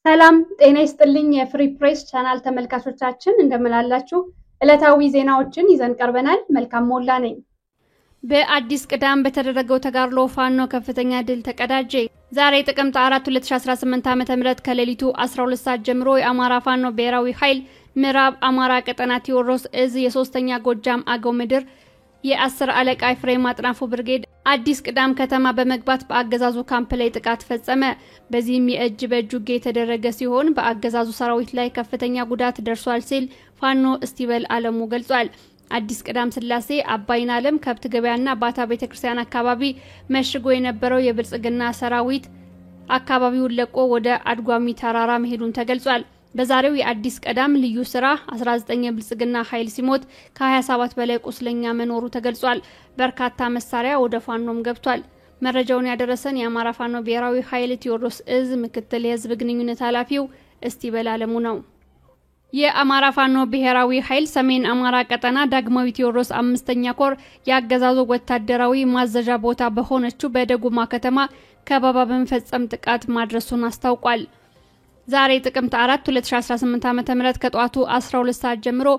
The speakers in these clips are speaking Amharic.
ሰላም ጤና ይስጥልኝ የፍሪ ፕሬስ ቻናል ተመልካቾቻችን እንደምላላችሁ ዕለታዊ ዜናዎችን ይዘን ቀርበናል። መልካም ሞላ ነኝ። በአዲስ ቅዳም በተደረገው ተጋድሎ ፋኖ ከፍተኛ ድል ተቀዳጀ። ዛሬ ጥቅምት 4 2018 ዓ.ም ከሌሊቱ 12 ሰዓት ጀምሮ የአማራ ፋኖ ብሔራዊ ኃይል ምዕራብ አማራ ቀጠና ቴዎድሮስ እዝ የ3ኛ ጎጃም አገው ምድር የ10 አለቃ ፍሬም አጥናፉ ብርጌድ አዲስ ቅዳም ከተማ በመግባት በአገዛዙ ካምፕ ላይ ጥቃት ፈጸመ። በዚህም የእጅ በእጅ ውጊያ የተደረገ ሲሆን በአገዛዙ ሰራዊት ላይ ከፍተኛ ጉዳት ደርሷል ሲል ፋኖ እስቲበል አለሙ ገልጿል። አዲስ ቅዳም ስላሴ አባይን አለም ከብት ገበያና ባታ ቤተክርስቲያን አካባቢ መሽጎ የነበረው የብልጽግና ሰራዊት አካባቢውን ለቆ ወደ አድጓሚ ተራራ መሄዱን ተገልጿል። በዛሬው የአዲስ ቀዳም ልዩ ስራ 19 የብልጽግና ኃይል ሲሞት ከ27 በላይ ቁስለኛ መኖሩ ተገልጿል። በርካታ መሳሪያ ወደ ፋኖም ገብቷል። መረጃውን ያደረሰን የአማራ ፋኖ ብሔራዊ ኃይል ቴዎድሮስ እዝ ምክትል የህዝብ ግንኙነት ኃላፊው እስቲበል አለሙ ነው። የአማራ ፋኖ ብሔራዊ ኃይል ሰሜን አማራ ቀጠና ዳግማዊ ቴዎድሮስ 5ኛ ኮር ያገዛዙ ወታደራዊ ማዘዣ ቦታ በሆነችው በደጉማ ከተማ ከበባ በመፈጸም ጥቃት ማድረሱን አስታውቋል። ዛሬ ጥቅምት 4 2018 ዓ.ም ከጧቱ 12 ሰዓት ጀምሮ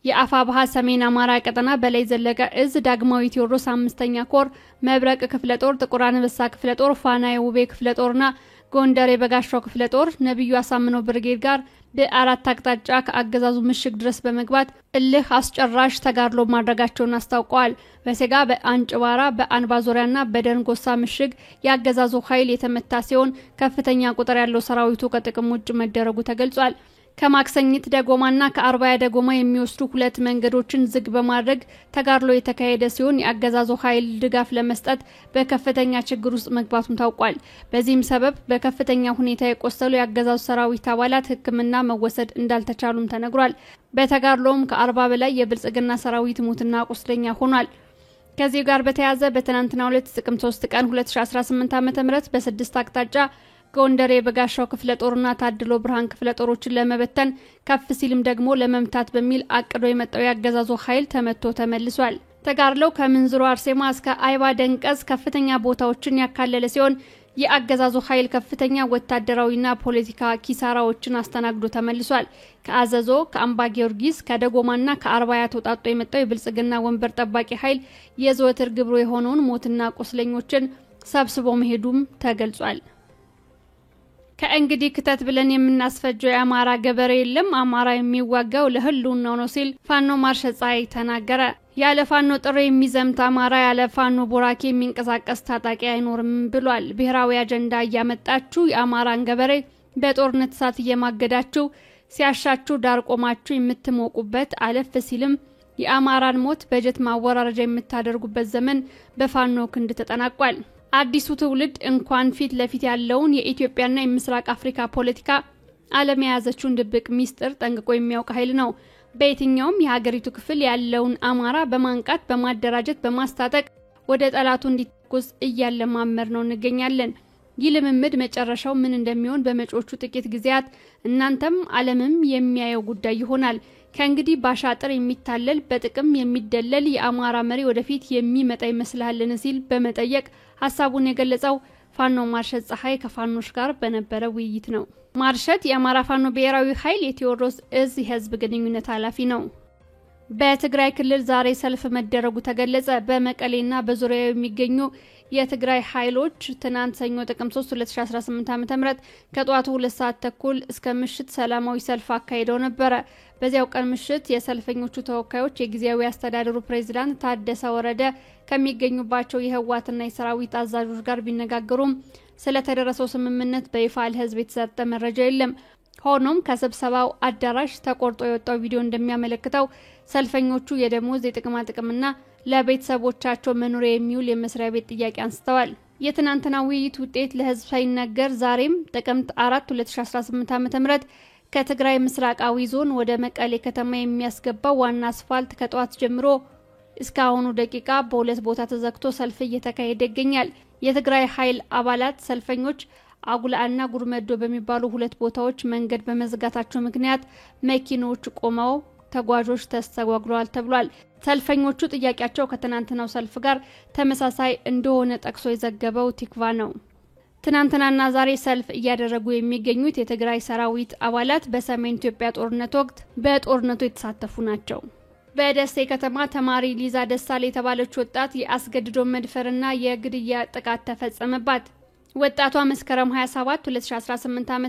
የአፋብሃ ሰሜን አማራ ቀጠና በላይ ዘለቀ እዝ ዳግማዊ ቴዎድሮስ 5ኛ ኮር መብረቅ ክፍለ ጦር፣ ጥቁር አንበሳ ክፍለ ጦር፣ ፋና የውቤ ክፍለ ጦርና ጎንደር የበጋሻው ክፍለ ጦር ነብዩ አሳምነው ብርጌድ ጋር በአራት አቅጣጫ ከአገዛዙ ምሽግ ድረስ በመግባት እልህ አስጨራሽ ተጋድሎ ማድረጋቸውን አስታውቀዋል። በሰጋ በአንጭባራ በአንባ ዙሪያና በደንጎሳ ምሽግ ያገዛዙ ኃይል የተመታ ሲሆን ከፍተኛ ቁጥር ያለው ሰራዊቱ ከጥቅም ውጭ መደረጉ ተገልጿል። ከማክሰኝት ደጎማና ከአርባያ ደጎማ የሚወስዱ ሁለት መንገዶችን ዝግ በማድረግ ተጋድሎ የተካሄደ ሲሆን የአገዛዙ ኃይል ድጋፍ ለመስጠት በከፍተኛ ችግር ውስጥ መግባቱን ታውቋል። በዚህም ሰበብ በከፍተኛ ሁኔታ የቆሰሉ የአገዛዙ ሰራዊት አባላት ሕክምና መወሰድ እንዳልተቻሉም ተነግሯል። በተጋድሎም ከ40 በላይ የብልጽግና ሰራዊት ሙትና ቁስለኛ ሆኗል። ከዚህ ጋር በተያያዘ በትናንትናው ዕለት ጥቅምት 3 ቀን 2018 ዓ.ም በስድስት አቅጣጫ ጎንደር የበጋሻው ክፍለ ጦርና ታድሎ ብርሃን ክፍለ ጦሮችን ለመበተን ከፍ ሲልም ደግሞ ለመምታት በሚል አቅዶ የመጣው ያገዛዙ ኃይል ተመቶ ተመልሷል። ተጋድለው ከምንዝሮ አርሴማ እስከ አይባ ደንቀስ ከፍተኛ ቦታዎችን ያካለለ ሲሆን የአገዛዙ ኃይል ከፍተኛ ወታደራዊና ፖለቲካ ኪሳራዎችን አስተናግዶ ተመልሷል። ከአዘዞ፣ ከአምባ ጊዮርጊስ፣ ከደጎማና ከአርባያ ተውጣጦ የመጣው የብልጽግና ወንበር ጠባቂ ኃይል የዘወትር ግብሩ የሆነውን ሞትና ቁስለኞችን ሰብስቦ መሄዱም ተገልጿል። ከእንግዲህ ክተት ብለን የምናስፈጀው የአማራ ገበሬ የለም፣ አማራ የሚዋጋው ለህልውናው ነው ሲል ፋኖ ማርሸት ፀሐይ ተናገረ። ያለ ፋኖ ጥሪ የሚዘምት አማራ ያለ ፋኖ ቦራኬ የሚንቀሳቀስ ታጣቂ አይኖርም ብሏል። ብሔራዊ አጀንዳ እያመጣችሁ የአማራን ገበሬ በጦርነት እሳት እየማገዳችሁ ሲያሻችሁ ዳር ቆማችሁ የምትሞቁበት አለፍ ሲልም የአማራን ሞት በጀት ማወራረጃ የምታደርጉበት ዘመን በፋኖ ክንድ ተጠናቋል። አዲሱ ትውልድ እንኳን ፊት ለፊት ያለውን የኢትዮጵያና የምስራቅ አፍሪካ ፖለቲካ ዓለም የያዘችውን ድብቅ ሚስጥር ጠንቅቆ የሚያውቅ ኃይል ነው። በየትኛውም የሀገሪቱ ክፍል ያለውን አማራ በማንቃት በማደራጀት በማስታጠቅ ወደ ጠላቱ እንዲተኩስ እያለማመር ነው እንገኛለን። ይህ ልምምድ መጨረሻው ምን እንደሚሆን በመጪዎቹ ጥቂት ጊዜያት እናንተም ዓለምም የሚያየው ጉዳይ ይሆናል። ከእንግዲህ ባሻጥር የሚታለል በጥቅም የሚደለል የአማራ መሪ ወደፊት የሚመጣ ይመስላልን ሲል በመጠየቅ ሐሳቡን የገለጸው ፋኖ ማርሸት ፀሐይ ከፋኖች ጋር በነበረ ውይይት ነው። ማርሸት የአማራ ፋኖ ብሔራዊ ኃይል የቴዎድሮስ እዝ የህዝብ ግንኙነት ኃላፊ ነው። በትግራይ ክልል ዛሬ ሰልፍ መደረጉ ተገለጸ። በመቀሌና በዙሪያው የሚገኙ የትግራይ ኃይሎች ትናንት ሰኞ ጥቅምት 3 2018 ዓ.ም ከጧቱ 2 ሰዓት ተኩል እስከ ምሽት ሰላማዊ ሰልፍ አካሂደው ነበር። በዚያው ቀን ምሽት የሰልፈኞቹ ተወካዮች የጊዜያዊ አስተዳደሩ ፕሬዝዳንት ታደሰ ወረደ ከሚገኙባቸው የህዋትና የሰራዊት አዛዦች ጋር ቢነጋገሩም ስለተደረሰው ስምምነት በይፋ ለህዝብ የተሰጠ መረጃ የለም። ሆኖም ከስብሰባው አዳራሽ ተቆርጦ የወጣው ቪዲዮ እንደሚያመለክተው ሰልፈኞቹ የደሞዝ የጥቅማ ጥቅምና ለቤተሰቦቻቸው መኖሪያ የሚውል የመስሪያ ቤት ጥያቄ አንስተዋል። የትናንትና ውይይት ውጤት ለህዝብ ሳይነገር ዛሬም ጥቅምት 4 2018 ዓ.ም ከትግራይ ምስራቃዊ ዞን ወደ መቀሌ ከተማ የሚያስገባው ዋና አስፋልት ከጧት ጀምሮ እስካሁኑ ደቂቃ በሁለት ቦታ ተዘግቶ ሰልፍ እየተካሄደ ይገኛል። የትግራይ ኃይል አባላት ሰልፈኞች አጉላና ጉርመዶ በሚባሉ ሁለት ቦታዎች መንገድ በመዝጋታቸው ምክንያት መኪኖች ቆመው ተጓዦች ተስተጓጉለዋል ተብሏል። ሰልፈኞቹ ጥያቄያቸው ከትናንትናው ሰልፍ ጋር ተመሳሳይ እንደሆነ ጠቅሶ የዘገበው ቲክቫ ነው። ትናንትናና ዛሬ ሰልፍ እያደረጉ የሚገኙት የትግራይ ሰራዊት አባላት በሰሜን ኢትዮጵያ ጦርነት ወቅት በጦርነቱ የተሳተፉ ናቸው። በደሴ ከተማ ተማሪ ሊዛ ደሳሌ የተባለች ወጣት የአስገድዶ መድፈርና የግድያ ጥቃት ተፈጸመባት። ወጣቷ መስከረም 27 2018 ዓ.ም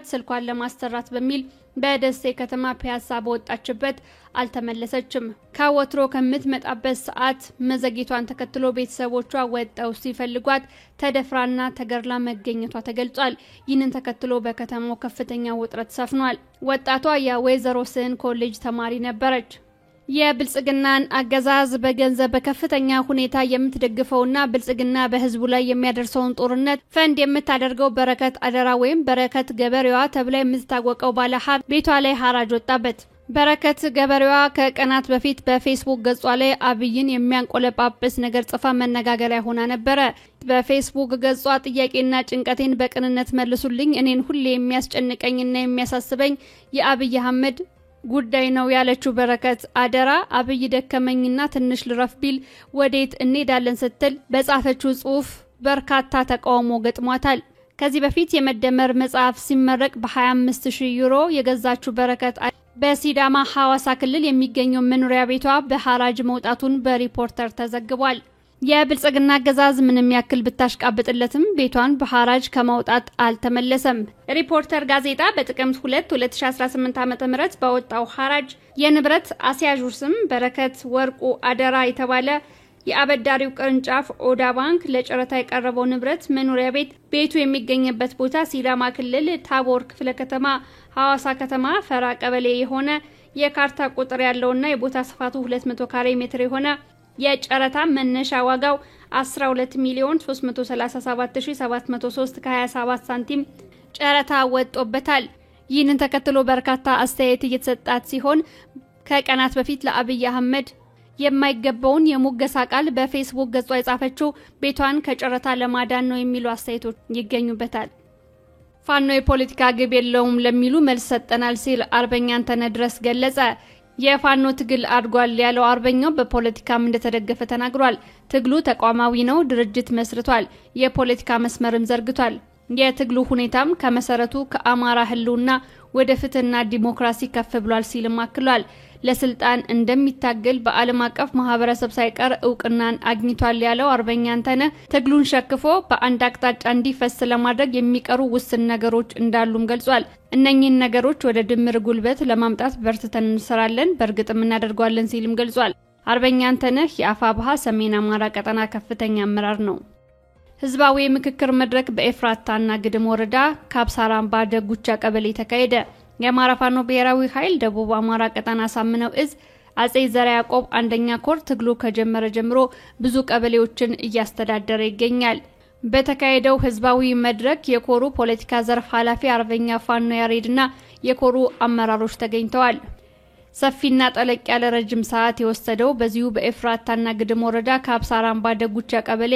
ስልኳን ለማስተራት በሚል በደሴ ከተማ ፒያሳ በወጣችበት አልተመለሰችም። ከወትሮ ከምትመጣበት ሰዓት መዘግየቷን ተከትሎ ቤተሰቦቿ ወጣው ሲፈልጓት ተደፍራና ተገርላ መገኘቷ ተገልጿል። ይህንን ተከትሎ በከተማው ከፍተኛ ውጥረት ሰፍኗል። ወጣቷ የወይዘሮ ስህን ኮሌጅ ተማሪ ነበረች። የብልጽግናን አገዛዝ በገንዘብ በከፍተኛ ሁኔታ የምትደግፈውና ብልጽግና በህዝቡ ላይ የሚያደርሰውን ጦርነት ፈንድ የምታደርገው በረከት አደራ ወይም በረከት ገበሬዋ ተብላ የምትታወቀው ባለሀብት ቤቷ ላይ ሐራጅ ወጣበት። በረከት ገበሬዋ ከቀናት በፊት በፌስቡክ ገጿ ላይ አብይን የሚያንቆለጳጵስ ነገር ጽፋ መነጋገሪያ ሆና ነበር። በፌስቡክ ገጿ ጥያቄና ጭንቀቴን በቅንነት መልሱልኝ፣ እኔን ሁሌ የሚያስጨንቀኝና የሚያሳስበኝ የአብይ አህመድ ጉዳይ ነው ያለችው በረከት አደራ አብይ ደከመኝና ትንሽ ልረፍ ቢል ወዴት እንሄዳለን ስትል በጻፈችው ጽሑፍ በርካታ ተቃውሞ ገጥሟታል። ከዚህ በፊት የመደመር መጽሐፍ ሲመረቅ በ25000 ዩሮ የገዛችው በረከት በሲዳማ ሐዋሳ ክልል የሚገኘው መኖሪያ ቤቷ በሐራጅ መውጣቱን በሪፖርተር ተዘግቧል። የብልጽግና አገዛዝ ምንም ያክል ብታሽቃብጥለትም ቤቷን በሐራጅ ከማውጣት አልተመለሰም። ሪፖርተር ጋዜጣ በጥቅምት 2 2018 ዓ.ም ባወጣው ሐራጅ የንብረት አስያዡ ስም በረከት ወርቁ አደራ የተባለ የአበዳሪው ቅርንጫፍ ኦዳ ባንክ ለጨረታ የቀረበው ንብረት መኖሪያ ቤቱ የሚገኝበት ቦታ ሲዳማ ክልል ታቦር ክፍለ ከተማ ሐዋሳ ከተማ ፈራ ቀበሌ የሆነ የካርታ ቁጥር ያለውና የቦታ ስፋቱ 200 ካሬ ሜትር የሆነ የጨረታ መነሻ ዋጋው 12,337,703.27 ሳንቲም ጨረታ ወጥቶበታል። ይህንን ተከትሎ በርካታ አስተያየት እየተሰጣት ሲሆን ከቀናት በፊት ለአብይ አህመድ የማይገባውን የሙገሳ ቃል በፌስቡክ ገጿ የጻፈችው ቤቷን ከጨረታ ለማዳን ነው የሚሉ አስተያየቶች ይገኙበታል። ፋኖ የፖለቲካ ግብ የለውም ለሚሉ መልስ ሰጠናል ሲል አርበኛ አንተነህ ድረስ ገለጸ። የፋኖ ትግል አድጓል ያለው አርበኛው በፖለቲካም እንደተደገፈ ተናግሯል። ትግሉ ተቋማዊ ነው፣ ድርጅት መስርቷል፣ የፖለቲካ መስመርም ዘርግቷል። የትግሉ ሁኔታም ከመሰረቱ ከአማራ ህልውና ወደ ፍትህና ዲሞክራሲ ከፍ ብሏል ሲልም አክሏል። ለስልጣን እንደሚታገል በዓለም አቀፍ ማህበረሰብ ሳይቀር እውቅናን አግኝቷል ያለው አርበኛ አንተነህ ትግሉን ሸክፎ በአንድ አቅጣጫ እንዲፈስ ለማድረግ የሚቀሩ ውስን ነገሮች እንዳሉም ገልጿል። እነኚህን ነገሮች ወደ ድምር ጉልበት ለማምጣት በርትተን እንሰራለን፣ በእርግጥም እናደርጓለን ሲልም ገልጿል። አርበኛ አንተነህ የአፋብሃ ሰሜን አማራ ቀጠና ከፍተኛ አመራር ነው። ህዝባዊ ምክክር መድረክ በኤፍራታና ግድም ወረዳ ካብሳራምባ ደጉቻ ቀበሌ ተካሄደ። የአማራ ፋኖ ብሔራዊ ኃይል ደቡብ አማራ ቀጠና ሳምነው እዝ አጼ ዘርዓ ያዕቆብ አንደኛ ኮር ትግሉ ከጀመረ ጀምሮ ብዙ ቀበሌዎችን እያስተዳደረ ይገኛል። በተካሄደው ህዝባዊ መድረክ የኮሩ ፖለቲካ ዘርፍ ኃላፊ አርበኛ ፋኖ ያሬድና የኮሩ አመራሮች ተገኝተዋል። ሰፊና ጠለቅ ያለ ረጅም ሰዓት የወሰደው በዚሁ በኤፍራታና ግድም ወረዳ ካብሳራምባ ደጉቻ ቀበሌ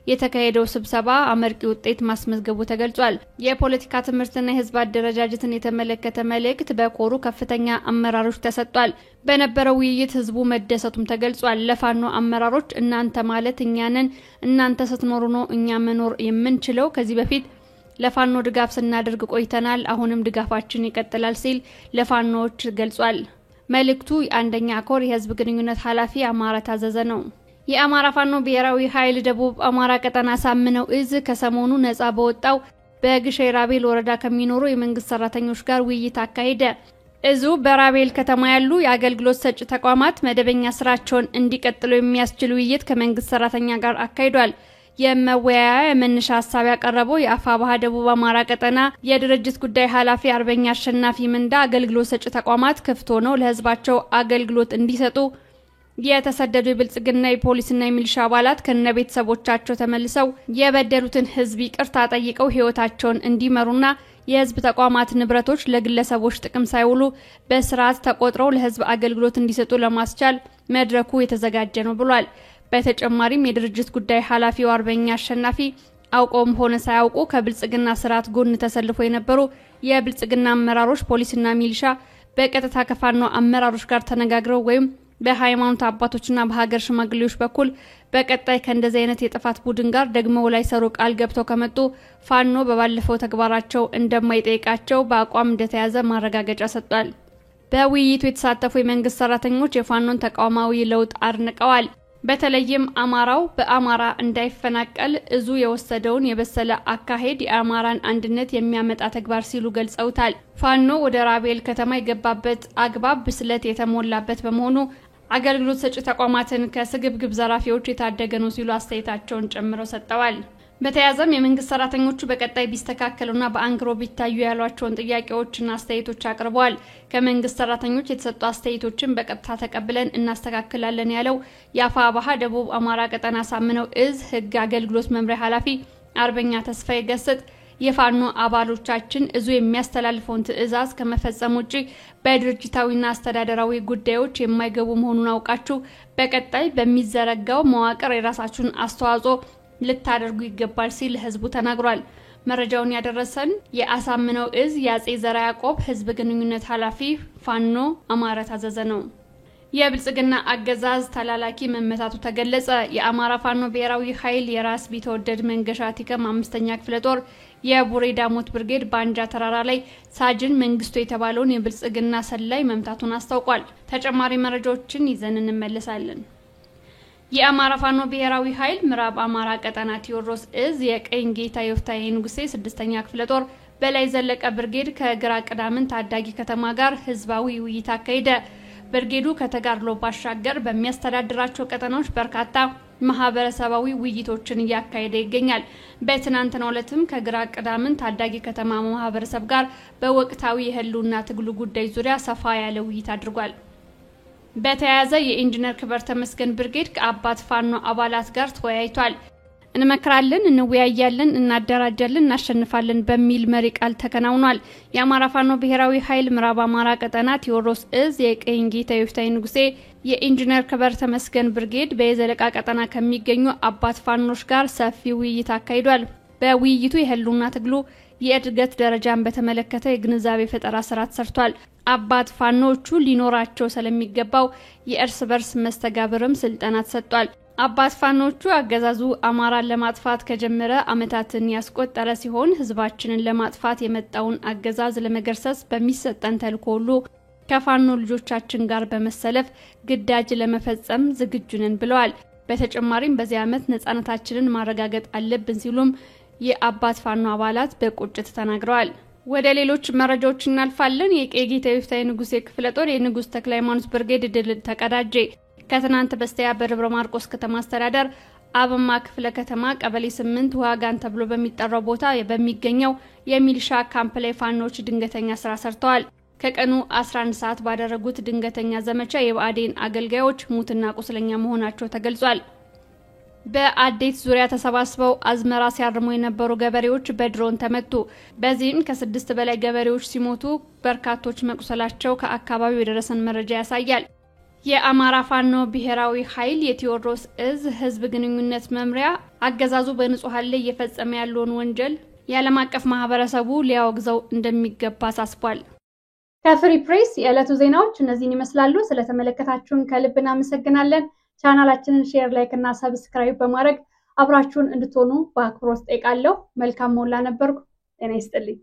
የተካሄደው ስብሰባ አመርቂ ውጤት ማስመዝገቡ ተገልጿል። የፖለቲካ ትምህርትና የህዝብ አደረጃጀትን የተመለከተ መልእክት በኮሩ ከፍተኛ አመራሮች ተሰጥቷል። በነበረው ውይይት ህዝቡ መደሰቱም ተገልጿል። ለፋኖ አመራሮች እናንተ ማለት እኛ ነን፣ እናንተ ስትኖሩ ነው እኛ መኖር የምንችለው። ከዚህ በፊት ለፋኖ ድጋፍ ስናደርግ ቆይተናል፣ አሁንም ድጋፋችን ይቀጥላል ሲል ለፋኖዎች ገልጿል። መልእክቱ የአንደኛ ኮር የህዝብ ግንኙነት ኃላፊ አማራ ታዘዘ ነው። የአማራ ፋኖ ብሔራዊ ኃይል ደቡብ አማራ ቀጠና ሳምነው እዝ ከሰሞኑ ነፃ በወጣው በግሼ ራቤል ወረዳ ከሚኖሩ የመንግስት ሰራተኞች ጋር ውይይት አካሄደ። እዙ በራቤል ከተማ ያሉ የአገልግሎት ሰጪ ተቋማት መደበኛ ስራቸውን እንዲቀጥሉ የሚያስችል ውይይት ከመንግስት ሰራተኛ ጋር አካሂዷል። የመወያያ የመነሻ ሐሳብ ያቀረበው የአፋብሃ ደቡብ አማራ ቀጠና የድርጅት ጉዳይ ኃላፊ አርበኛ አሸናፊ ምንዳ አገልግሎት ሰጪ ተቋማት ክፍት ሆነው ለህዝባቸው አገልግሎት እንዲሰጡ የተሰደዱ የብልጽግና የፖሊስና የሚሊሻ አባላት ከነቤተሰቦቻቸው ተመልሰው የበደሉትን ህዝብ ይቅርታ ጠይቀው ህይወታቸውን እንዲመሩና የህዝብ ተቋማት ንብረቶች ለግለሰቦች ጥቅም ሳይውሉ በስርዓት ተቆጥረው ለህዝብ አገልግሎት እንዲሰጡ ለማስቻል መድረኩ የተዘጋጀ ነው ብሏል። በተጨማሪም የድርጅት ጉዳይ ኃላፊው አርበኛ አሸናፊ አውቆም ሆነ ሳያውቁ ከብልጽግና ስርዓት ጎን ተሰልፈው የነበሩ የብልጽግና አመራሮች ፖሊስና ሚሊሻ በቀጥታ ከፋኖ አመራሮች ጋር ተነጋግረው ወይም በሃይማኖት አባቶችና በሀገር ሽማግሌዎች በኩል በቀጣይ ከእንደዚህ አይነት የጥፋት ቡድን ጋር ደግሞ ላይ ሰሩ ቃል ገብተው ከመጡ ፋኖ በባለፈው ተግባራቸው እንደማይጠይቃቸው በአቋም እንደተያዘ ማረጋገጫ ሰጥቷል። በውይይቱ የተሳተፉ የመንግስት ሰራተኞች የፋኖን ተቃውማዊ ለውጥ አድንቀዋል። በተለይም አማራው በአማራ እንዳይፈናቀል እዙ የወሰደውን የበሰለ አካሄድ የአማራን አንድነት የሚያመጣ ተግባር ሲሉ ገልጸውታል። ፋኖ ወደ ራቤል ከተማ የገባበት አግባብ ብስለት የተሞላበት በመሆኑ አገልግሎት ሰጪ ተቋማትን ከስግብግብ ዘራፊዎች የታደገ ነው ሲሉ አስተያየታቸውን ጨምረው ሰጥተዋል። በተያያዘም የመንግስት ሰራተኞቹ በቀጣይ ቢስተካከሉና በአንክሮ ቢታዩ ያሏቸውን ጥያቄዎችና አስተያየቶች አቅርበዋል። ከመንግስት ሰራተኞች የተሰጡ አስተያየቶችን በቀጥታ ተቀብለን እናስተካክላለን ያለው የአፋብኃ ደቡብ አማራ ቀጠና ሳምነው እዝ ህግ አገልግሎት መምሪያ ኃላፊ አርበኛ ተስፋዬ ገስጥ የፋኖ አባሎቻችን እዙ የሚያስተላልፈውን ትዕዛዝ ከመፈጸም ውጪ በድርጅታዊና አስተዳደራዊ ጉዳዮች የማይገቡ መሆኑን አውቃችሁ በቀጣይ በሚዘረጋው መዋቅር የራሳችሁን አስተዋጽኦ ልታደርጉ ይገባል ሲል ህዝቡ ተናግሯል። መረጃውን ያደረሰን የአሳምነው እዝ ያጼ ዘራ ያዕቆብ ህዝብ ግንኙነት ኃላፊ ፋኖ አማረ ታዘዘ ነው። የብልጽግና አገዛዝ ተላላኪ መመታቱ ተገለጸ። የአማራ ፋኖ ብሔራዊ ኃይል የራስ ቢተወደድ መንገሻ ቲከም 5ኛ ክፍለ ጦር የቡሬ ዳሞት ብርጌድ ባንጃ ተራራ ላይ ሳጅን መንግስቱ የተባለውን የብልጽግና ሰላይ መምታቱን አስታውቋል። ተጨማሪ መረጃዎችን ይዘን እንመለሳለን። የአማራ ፋኖ ብሔራዊ ኃይል ምዕራብ አማራ ቀጠና ቴዎድሮስ እዝ የቀኝ ጌታ ዮፍታሔ ንጉሴ 6ኛ ክፍለ ጦር በላይ ዘለቀ ብርጌድ ከግራ ቅዳምን ታዳጊ ከተማ ጋር ህዝባዊ ውይይት አካሄደ። ብርጌዱ ከተጋድሎ ባሻገር በሚያስተዳድራቸው ቀጠናዎች በርካታ ማህበረሰባዊ ውይይቶችን እያካሄደ ይገኛል። በትናንትናው ዕለትም ከግራ ቅዳምን ታዳጊ ከተማ ማህበረሰብ ጋር በወቅታዊ የህልውና ትግሉ ጉዳይ ዙሪያ ሰፋ ያለ ውይይት አድርጓል። በተያያዘ የኢንጂነር ክብር ተመስገን ብርጌድ ከአባት ፋኖ አባላት ጋር ተወያይቷል። እንመክራለን፣ እንወያያለን፣ እናደራጃለን፣ እናሸንፋለን በሚል መሪ ቃል ተከናውኗል። የአማራ ፋኖ ብሔራዊ ኃይል ምዕራብ አማራ ቀጠና ቴዎድሮስ እዝ የቀኝ ጌታ ዮፍታሔ ንጉሴ የኢንጂነር ክብር ተመስገን ብርጌድ በየዘለቃ ቀጠና ከሚገኙ አባት ፋኖች ጋር ሰፊ ውይይት አካሂዷል። በውይይቱ የህልውና ትግሉ የእድገት ደረጃን በተመለከተ የግንዛቤ ፈጠራ ስራ ተሰርቷል። አባት ፋኖቹ ሊኖራቸው ስለሚገባው የእርስ በርስ መስተጋብርም ስልጠና ተሰጥቷል። አባት ፋኖቹ አገዛዙ አማራን ለማጥፋት ከጀመረ አመታትን ያስቆጠረ ሲሆን ህዝባችንን ለማጥፋት የመጣውን አገዛዝ ለመገርሰስ በሚሰጠን ተልዕኮ ሁሉ ከፋኖ ልጆቻችን ጋር በመሰለፍ ግዳጅ ለመፈጸም ዝግጁ ነን ብለዋል። በተጨማሪም በዚህ አመት ነፃነታችንን ማረጋገጥ አለብን ሲሉም የአባት ፋኖ አባላት በቁጭት ተናግረዋል። ወደ ሌሎች መረጃዎች እናልፋለን። የቀኝ ጌታ ዮፍታሔ ንጉሴ ክፍለ ጦር የንጉስ ተክለ ሃይማኖት ብርጌድ ድል ተቀዳጀ። ከትናንት በስቲያ በደብረ ማርቆስ ከተማ አስተዳደር አበማ ክፍለ ከተማ ቀበሌ 8 ዋጋን ተብሎ በሚጠራው ቦታ በሚገኘው የሚሊሻ ካምፕ ላይ ፋኖች ድንገተኛ ስራ ሰርተዋል። ከቀኑ 11 ሰዓት ባደረጉት ድንገተኛ ዘመቻ የብአዴን አገልጋዮች ሙትና ቁስለኛ መሆናቸው ተገልጿል። በአዴት ዙሪያ ተሰባስበው አዝመራ ሲያርሙ የነበሩ ገበሬዎች በድሮን ተመቱ። በዚህም ከ6 በላይ ገበሬዎች ሲሞቱ በርካቶች መቁሰላቸው ከአካባቢው የደረሰን መረጃ ያሳያል። የአማራ ፋኖ ብሔራዊ ኃይል የቴዎድሮስ እዝ ህዝብ ግንኙነት መምሪያ አገዛዙ በንጹሃን ላይ እየፈጸመ ያለውን ወንጀል የዓለም አቀፍ ማህበረሰቡ ሊያወግዘው እንደሚገባ አሳስቧል። ከፍሪ ፕሬስ የዕለቱ ዜናዎች እነዚህን ይመስላሉ። ስለተመለከታችሁን ከልብ እናመሰግናለን። ቻናላችንን ሼር፣ ላይክ እና ሰብስክራይብ በማድረግ አብራችሁን እንድትሆኑ በአክብሮት ጠይቃለሁ። መልካም ሞላ ነበርኩ። ጤና ይስጥልኝ።